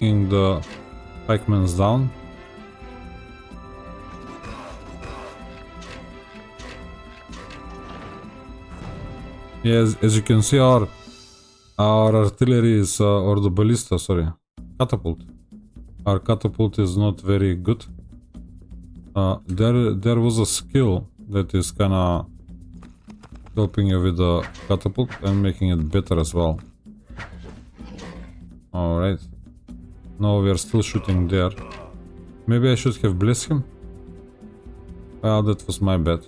taking the pikemen down. Yes, as you can see, our artillery is, or the ballista, sorry, catapult. Our catapult is not very good. There was a skill that is kinda helping you with the catapult and making it better as well. Alright. Now we are still shooting there. Maybe I should have blessed him? Well, that was my bad.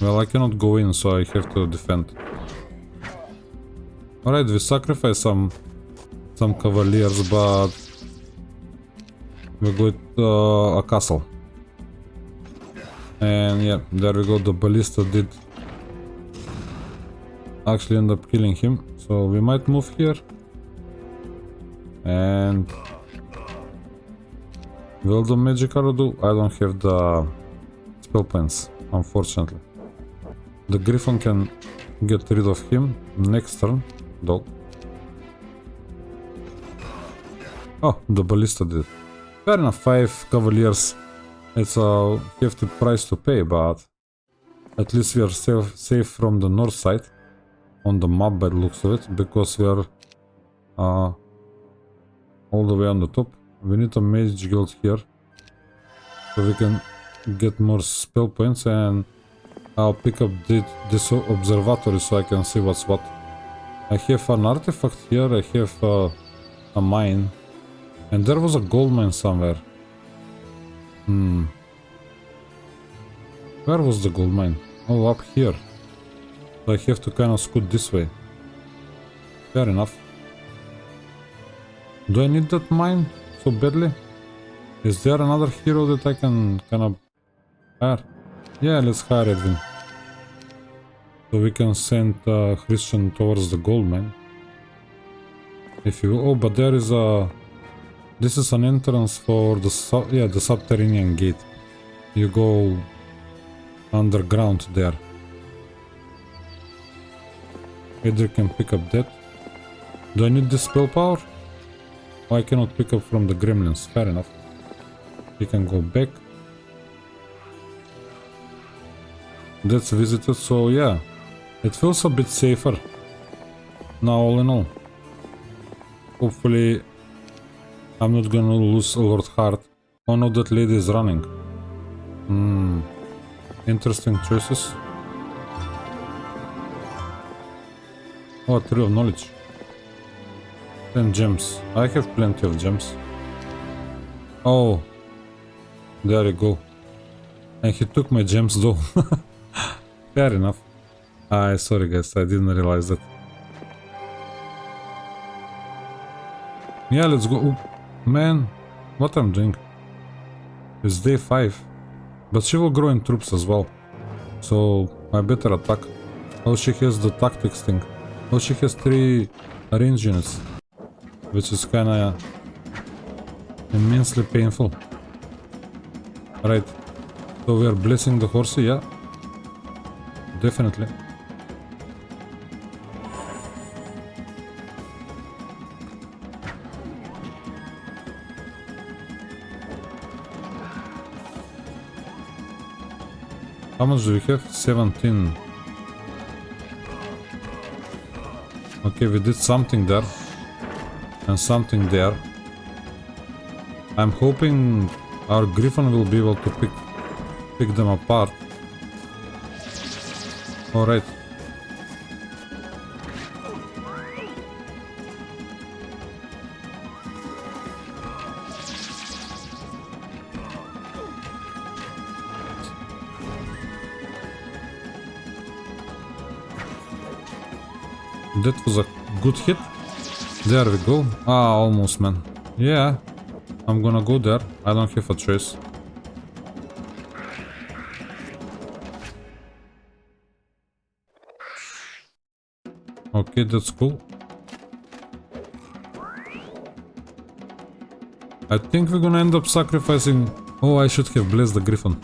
Well, I cannot go in, so I have to defend. Alright, we sacrifice some cavaliers, but we got a castle. And yeah, there we go, the ballista did actually end up killing him. So we might move here. And will the magic arrow do? I don't have the spell points, unfortunately. The griffin can get rid of him next turn, though. Oh, the ballista did. Fair enough, 5 cavaliers. It's a hefty price to pay, but at least we are safe from the north side on the map by the looks of it, because we are all the way on the top. We need a mage guild here so we can get more spell points, and I'll pick up this observatory so I can see what's what. I have an artifact here, I have a mine, and there was a gold mine somewhere. Where was the gold mine? Oh, up here. So I have to kind of scoot this way. Fair enough. Do I need that mine so badly? Is there another hero that I can kind of hire? Yeah, let's hire Edwin. So we can send Christian towards the gold mine. If you will. Oh, but there is a... This is an entrance for the the subterranean gate. You go underground there. Edric can pick up that. Do I need this spell power? Oh, I cannot pick up from the gremlins. Fair enough. You can go back. That's visited, so yeah. It feels a bit safer. Now, all in all. Hopefully I'm not gonna lose Lord Heart. Oh no, that lady is running. Interesting choices. Oh, a tree of knowledge. 10 gems. I have plenty of gems. Oh, there you go. And he took my gems though. Fair enough. Sorry guys, I didn't realize that. Yeah, let's go. Ooh, man, what I'm doing? It's day 5. But she will grow in troops as well. So I better attack. Oh, she has the tactics thing. Oh, she has 3 range units. Which is kinda immensely painful. Right. So we are blessing the horsey, yeah. Definitely. How much do we have? 17. Okay, we did something there. And something there. I'm hoping our griffin will be able to pick them apart. Alright. That was a good hit. There we go. Almost, man. Yeah, I'm gonna go there. I don't have a choice. Okay, that's cool. I think we're gonna end up sacrificing... Oh, I should have blessed the griffin.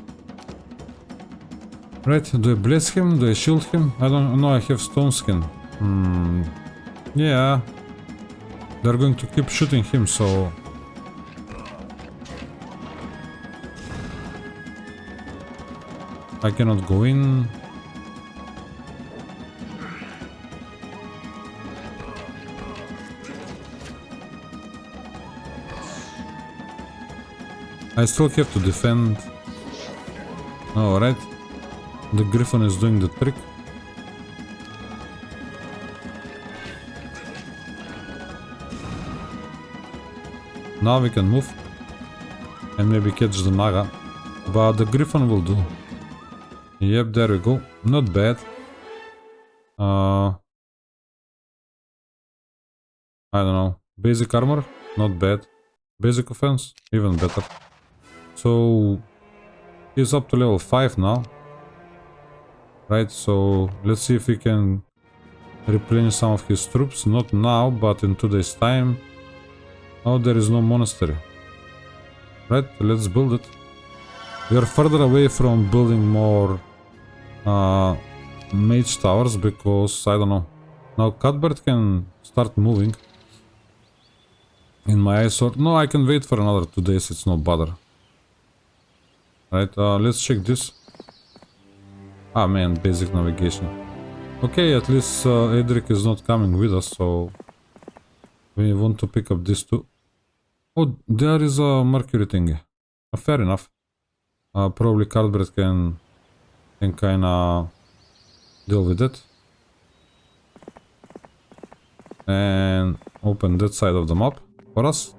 Right, do I bless him? Do I shield him? I don't know, I have stone skin. Yeah. They're going to keep shooting him, so... I cannot go in. I still have to defend. Alright. The griffin is doing the trick. Now we can move. And maybe catch the Naga. But the griffin will do. Yep, there we go. Not bad. I don't know. Basic armor? Not bad. Basic offense? Even better. So... he's up to level 5 now. Right, so let's see if we can replenish some of his troops. Not now, but in 2 days time. Oh, there is no monastery. Right, let's build it. We are further away from building more mage towers because, I don't know. Now Cuthbert can start moving. In my eyes, or no, I can wait for another 2 days, it's no bother. Right, let's check this. Ah man, basic navigation. Okay, at least Edric is not coming with us, so we want to pick up this too. Oh, there is a mercury thing. Fair enough. Probably Cuthbert can kinda deal with it. And open that side of the map for us.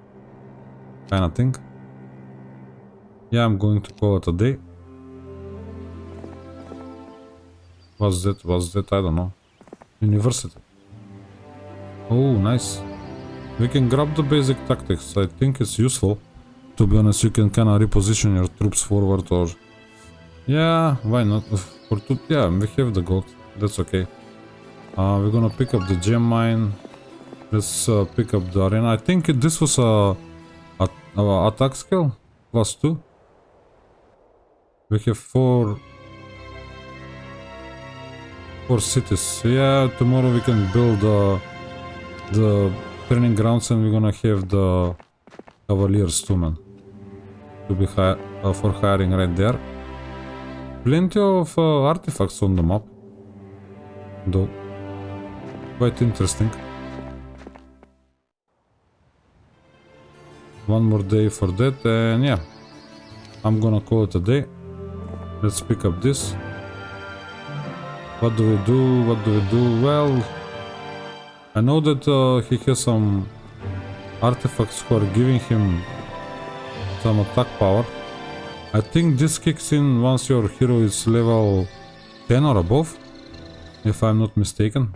Kinda thing. Yeah, I'm going to call it a day. What's that? What's that? I don't know. University. Oh, nice. We can grab the basic tactics. I think it's useful. To be honest, you can kind of reposition your troops forward or... yeah, why not? For two... yeah, we have the gold. That's okay. We're gonna pick up the gem mine. Let's pick up the arena. I think this was a attack skill. +2. We have 4 cities. Yeah, tomorrow we can build the training grounds and we're gonna have the cavaliers too, man. To be for hiring right there. Plenty of artifacts on the map. Though. Quite interesting. One more day for that and yeah. I'm gonna call it a day. Let's pick up this. What do we do? What do we do? Well, I know that he has some artifacts who are giving him some attack power. I think this kicks in once your hero is level 10 or above, if I'm not mistaken.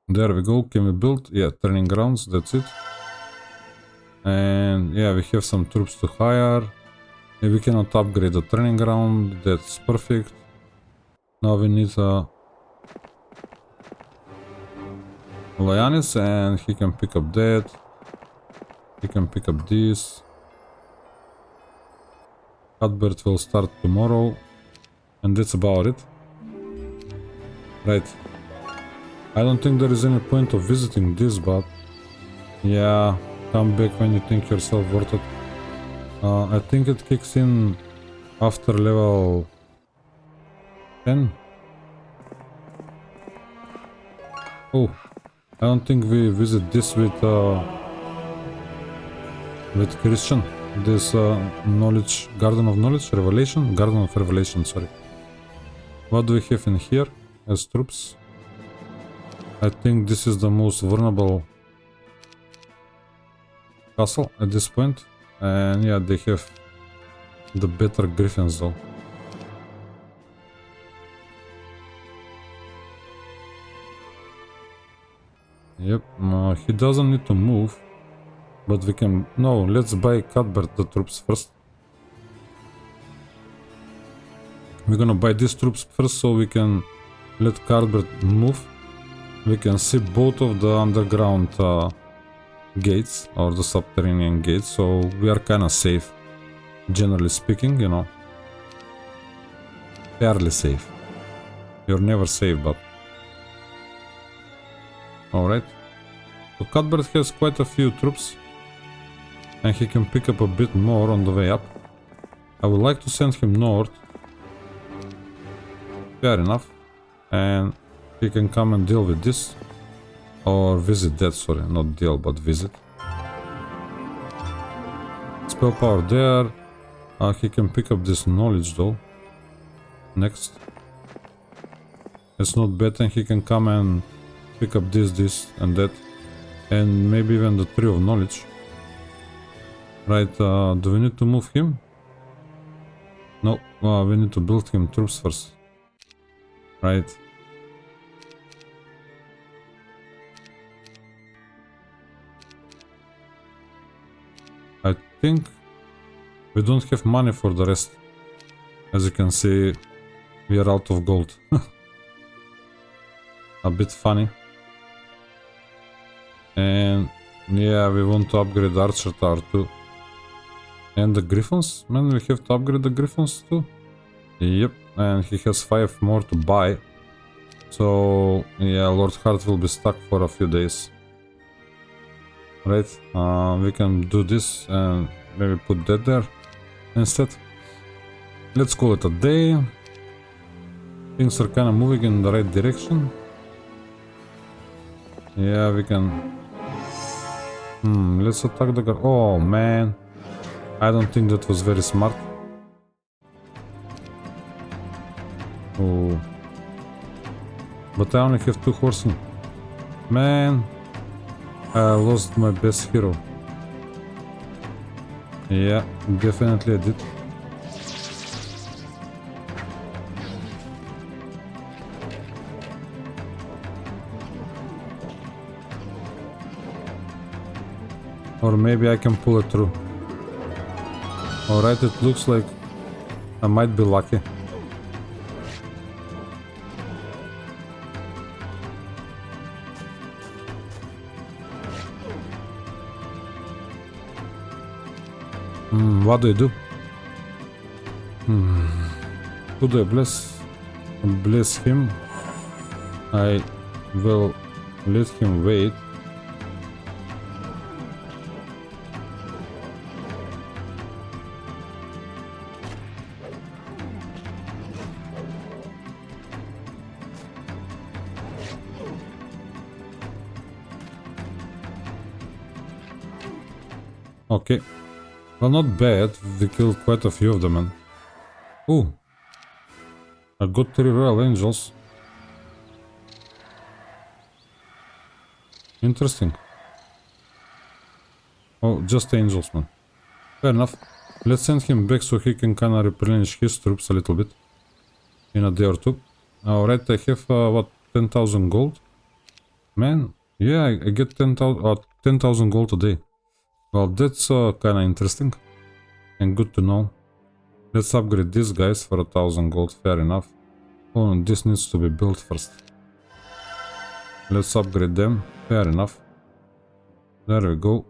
There we go. Can we build? Yeah, training grounds, that's it. And yeah, we have some troops to hire. We cannot upgrade the training ground, that's perfect. Now we need Lyanis and he can pick up that. He can pick up this. Cuthbert will start tomorrow. And that's about it. Right. I don't think there is any point of visiting this, but... yeah, come back when you think yourself worth it. I think it kicks in after level 10. Oh, I don't think we visit this with Christian. This knowledge, garden of knowledge, revelation, garden of revelation. Sorry. What do we have in here as troops? I think this is the most vulnerable castle at this point. And yeah, they have the better griffins though. Yep, he doesn't need to move. But we can... no, let's buy Cuthbert the troops first. We're gonna buy these troops first so we can let Cuthbert move. We can see both of the underground gates or the subterranean gates, so we are kind of safe, generally speaking, you know. fairly safe. You're never safe, but... Alright. So Cuthbert has quite a few troops. And he can pick up a bit more on the way up. I would like to send him north. Fair enough. And he can come and deal with this. Or visit that, sorry, not deal, but visit. Spell power there. He can pick up this knowledge though. Next. It's not bad, and he can come and pick up this, and that. And maybe even the tree of knowledge. Right, do we need to move him? No, we need to build him troops first. Right. I think we don't have money for the rest. As you can see, we are out of gold. A bit funny. And yeah, we want to upgrade Archer Tower too. And the Griffins? Man, we have to upgrade the Griffins too? Yep, and he has 5 more to buy. So yeah, Lord Hart will be stuck for a few days. Right, we can do this and maybe put that there instead. Let's call it a day. Things are kind of moving in the right direction. Yeah, we can... let's attack the guard. Oh man, I don't think that was very smart. Oh, but I only have 2 horsemen. Man, I lost my best hero. Yeah, definitely I did. Or maybe I can pull it through. Alright, it looks like I might be lucky. What do I do? Who do I bless? Bless him. I will let him wait. Okay. Well, not bad. They killed quite a few of them, man. Ooh. I got 3 Royal Angels. Interesting. Oh, just angels, man. Fair enough. Let's send him back so he can kinda replenish his troops a little bit. In a day or two. Alright, I have, what, 10,000 gold? Man, yeah, I get 10,000 gold a day. Well, that's kinda interesting. And good to know. Let's upgrade these guys for 1,000 gold, fair enough. Oh, and this needs to be built first. Let's upgrade them, fair enough. There we go.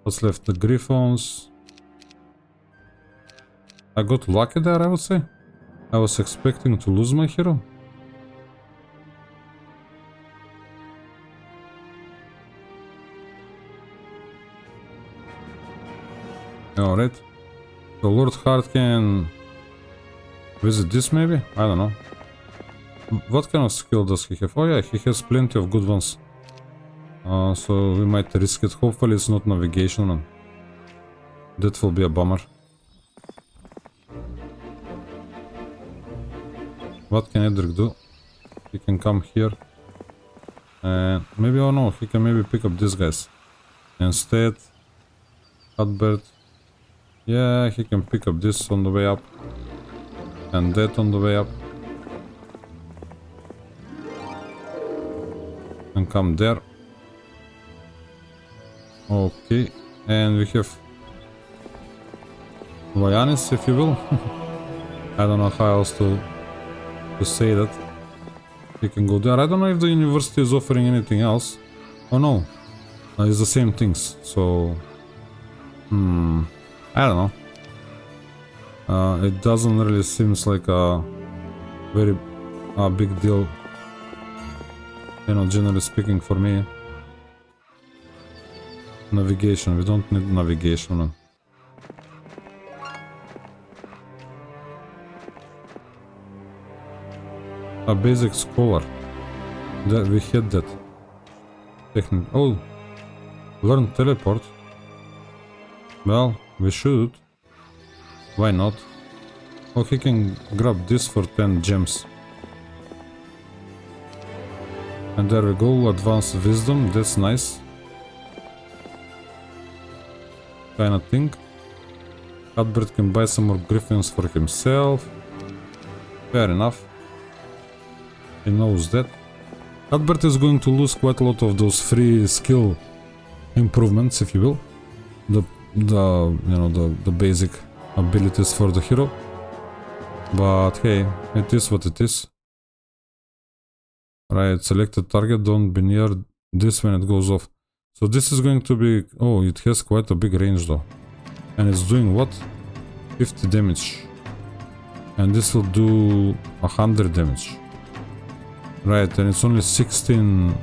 What's left? The Griffons. I got lucky there, I would say. I was expecting to lose my hero. Alright. So Lord Hart can visit this maybe? I don't know. What kind of skill does he have? Oh yeah, he has plenty of good ones. So we might risk it. Hopefully it's not navigation, man. That will be a bummer. What can Edric do? He can come here. And maybe, oh no, he can maybe pick up these guys. Instead, Cuthbert. Yeah, he can pick up this on the way up. And that on the way up. And come there. Okay. And we have Lyanis, if you will. I don't know how else to say that. You can go there. I don't know if the university is offering anything else. Oh no. It's the same things. So... I don't know. It doesn't really seems like a very big deal, you know, generally speaking for me. Navigation, we don't need navigation. No. A basic scholar, that we had that. Technique. Oh, learn teleport. Well, we should. Why not? Oh, he can grab this for 10 gems. And there we go, advanced wisdom, that's nice. Kinda thing. Cuthbert can buy some more griffins for himself. Fair enough. He knows that. Cuthbert is going to lose quite a lot of those free skill improvements, if you will. The basic abilities for the hero. But hey, it is what it is. Right, selected target, don't be near this when it goes off. So this is going to be... Oh, it has quite a big range though. And it's doing what? 50 damage. And this will do 100 damage. Right, and it's only 16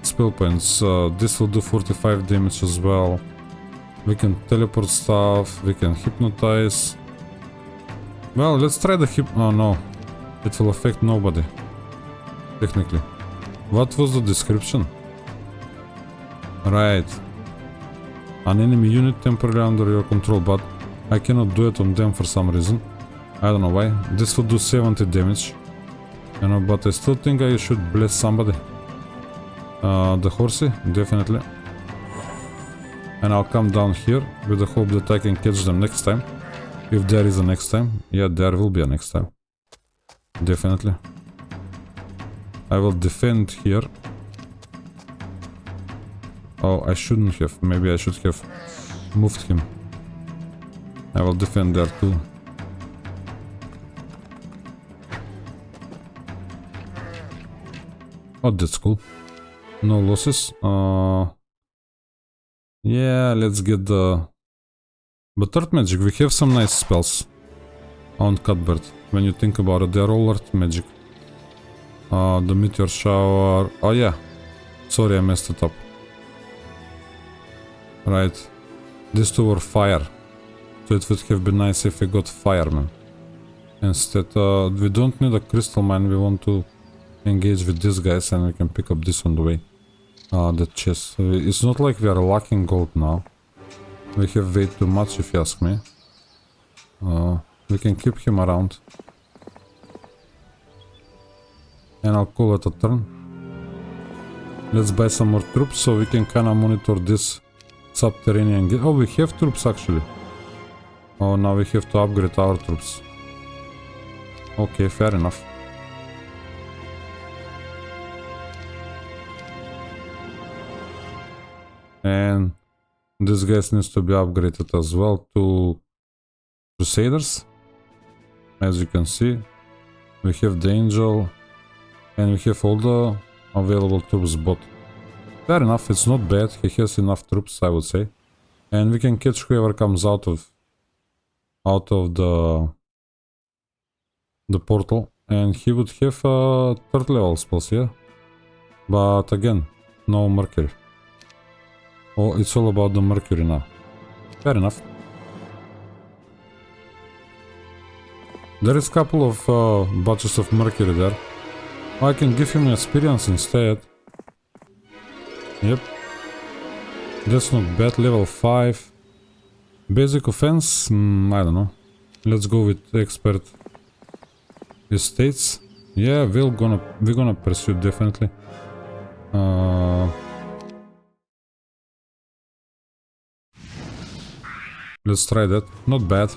spell points. This will do 45 damage as well. We can teleport stuff, we can hypnotize. Well, let's try the oh no, it will affect nobody. Technically. What was the description? Right. An enemy unit temporarily under your control, but I cannot do it on them for some reason. I don't know why. This will do 70 damage. You know, but I still think I should bless somebody. The horsey, definitely. And I'll come down here with the hope that I can catch them next time. If there is a next time. Yeah, there will be a next time. Definitely. I will defend here. Oh, I shouldn't have. Maybe I should have moved him. I will defend there too. Oh, that's cool. No losses. Yeah, let's get the... But Earth Magic, we have some nice spells on Cuthbert. When you think about it, they're all Earth Magic. The Meteor Shower... Oh yeah. Sorry, I messed it up. Right. These two were fire. So it would have been nice if we got Fireman. Instead, we don't need a Crystal Mine, we want to engage with these guys and we can pick up this on the way. The chest. It's not like we are lacking gold now. We have way too much if you ask me. We can keep him around. And I'll call it a turn. Let's buy some more troops so we can kinda monitor this subterranean gate. Oh, we have troops actually. Oh, now we have to upgrade our troops. Okay, fair enough. And this guy needs to be upgraded as well to Crusaders. As you can see, we have the Angel and we have all the available troops bought. Fair enough, it's not bad, he has enough troops, I would say. And we can catch whoever comes out of the portal. And he would have 3rd level spells, yeah? But again, no Mercury. Oh, it's all about the Mercury now. Fair enough. There is a couple of batches of Mercury there. I can give him experience instead. Yep. That's not bad. Level 5. Basic offense? I don't know. Let's go with expert estates. Yeah, we're gonna pursue definitely. Let's try that. Not bad.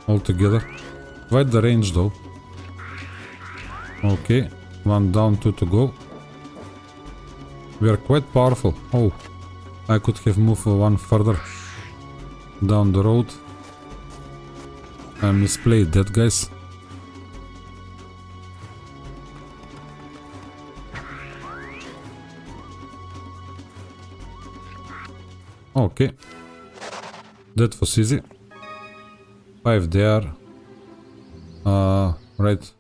Altogether. Quite the range though. Okay. 1 down, 2 to go. We are quite powerful. Oh. I could have moved 1 further down the road. I misplayed that, guys. Okay. That was easy. 5 there. Right.